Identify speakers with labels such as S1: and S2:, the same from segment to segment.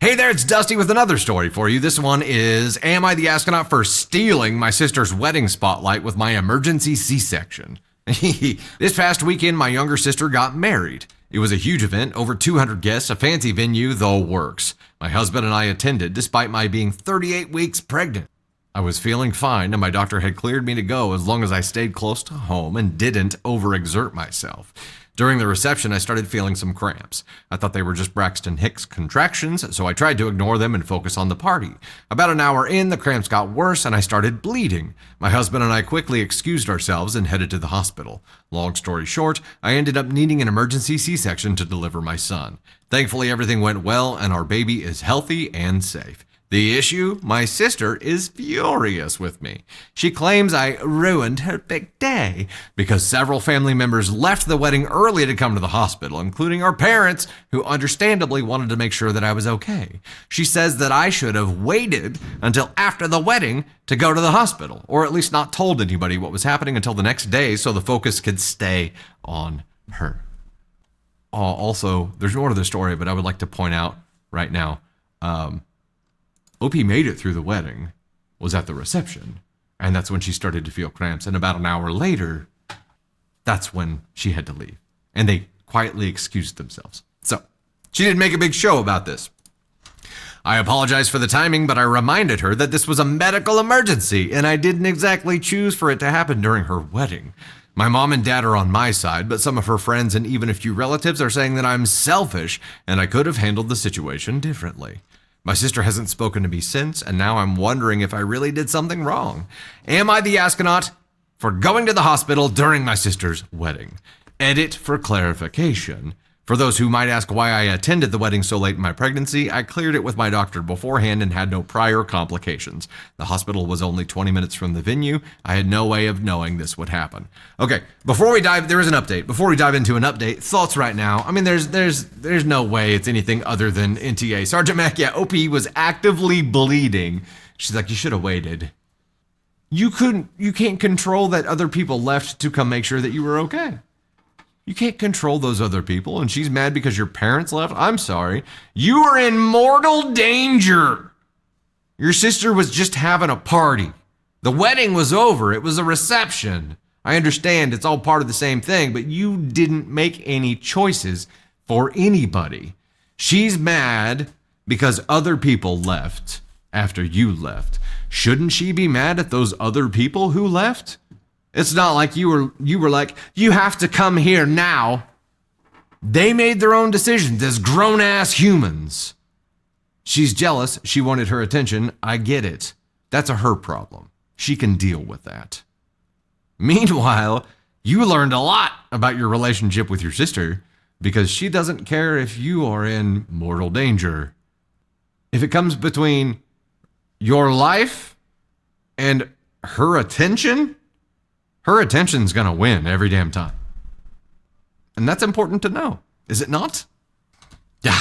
S1: Hey there, it's Dusty with another story for you. This one is, am I the astronaut for stealing my sister's wedding spotlight with my emergency C-section? This past weekend, my younger sister got married. It was a huge event, over 200 guests, a fancy venue, the works. My husband and I attended, despite my being 38 weeks pregnant. I was feeling fine, and my doctor had cleared me to go as long as I stayed close to home and didn't overexert myself. During the reception, I started feeling some cramps. I thought they were just Braxton Hicks contractions, so I tried to ignore them and focus on the party. About an hour in, the cramps got worse and I started bleeding. My husband and I quickly excused ourselves and headed to the hospital. Long story short, I ended up needing an emergency C-section to deliver my son. Thankfully, everything went well and our baby is healthy and safe. The issue? My sister is furious with me. She claims I ruined her big day because several family members left the wedding early to come to the hospital, including our parents, who understandably wanted to make sure that I was okay. She says that I should have waited until after the wedding to go to the hospital, or at least not told anybody what was happening until the next day so the focus could stay on her. Also, there's more to the story, but I would like to point out right now, OP made it through the wedding, was at the reception, and that's when she started to feel cramps. And about an hour later, that's when she had to leave. And they quietly excused themselves. So, she didn't make a big show about this. I apologize for the timing, but I reminded her that this was a medical emergency, and I didn't exactly choose for it to happen during her wedding. My mom and dad are on my side, but some of her friends and even a few relatives are saying that I'm selfish, and I could have handled the situation differently. My sister hasn't spoken to me since, and now I'm wondering if I really did something wrong. Am I the astronaut for going to the hospital during my sister's wedding? Edit for clarification. For those who might ask why I attended the wedding so late in my pregnancy, I cleared it with my doctor beforehand and had no prior complications. The hospital was only 20 minutes from the venue. I had no way of knowing this would happen. Okay, there is an update. Before we dive into an update, thoughts right now. I mean, there's no way it's anything other than NTA. Sergeant Mac, yeah, OP was actively bleeding. She's like, you should have waited. You can't control that other people left to come make sure that you were okay. You can't control those other people, and she's mad because your parents left? I'm sorry. You are in mortal danger. Your sister was just having a party. The wedding was over. It was a reception. I understand it's all part of the same thing, but you didn't make any choices for anybody. She's mad because other people left after you left. Shouldn't she be mad at those other people who left? It's not like you were like, you have to come here now. They made their own decisions as grown-ass humans. She's jealous. She wanted her attention. I get it. That's her problem. She can deal with that. Meanwhile, you learned a lot about your relationship with your sister because she doesn't care if you are in mortal danger. If it comes between your life and her attention's going to win every damn time. And that's important to know, is it not? Yeah.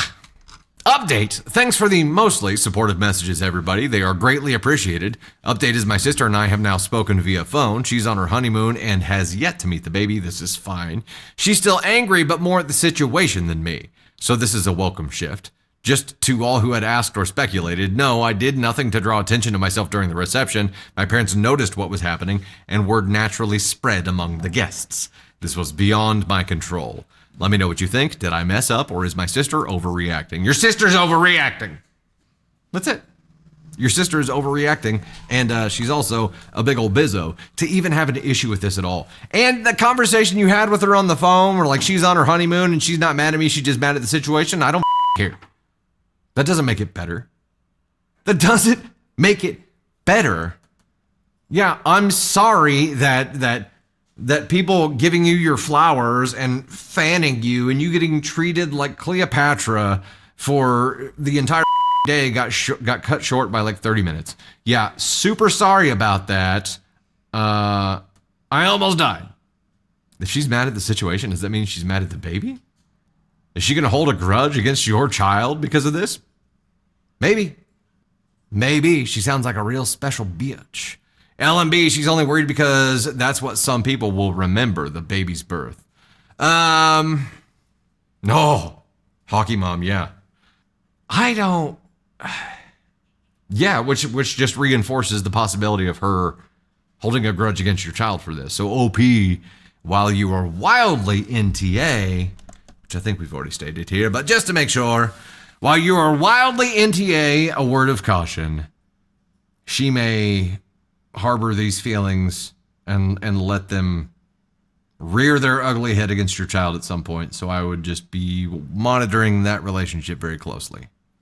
S1: Update. Thanks for the mostly supportive messages, everybody. They are greatly appreciated. Update is my sister and I have now spoken via phone. She's on her honeymoon and has yet to meet the baby. This is fine. She's still angry, but more at the situation than me. So this is a welcome shift. Just to all who had asked or speculated, no, I did nothing to draw attention to myself during the reception. My parents noticed what was happening, and word naturally spread among the guests. This was beyond my control. Let me know what you think. Did I mess up, or is my sister overreacting? Your sister's overreacting. That's it. Your sister is overreacting, and she's also a big old bizzo to even have an issue with this at all. And the conversation you had with her on the phone, where like she's on her honeymoon and she's not mad at me, she's just mad at the situation, I don't care. That doesn't make it better. That doesn't make it better. Yeah, I'm sorry that people giving you your flowers and fanning you and you getting treated like Cleopatra for the entire day got cut short by like 30 minutes. Yeah, super sorry about that. I almost died. If she's mad at the situation, does that mean she's mad at the baby? Is she going to hold a grudge against your child because of this? Maybe. Maybe. She sounds like a real special bitch. LMB, she's only worried because that's what some people will remember, the baby's birth. No. Hockey mom, yeah. I don't Yeah, which just reinforces the possibility of her holding a grudge against your child for this. So OP, while you are wildly NTA, which I think we've already stated here, but just to make sure, while you are wildly NTA, a word of caution, she may harbor these feelings and let them rear their ugly head against your child at some point. So I would just be monitoring that relationship very closely.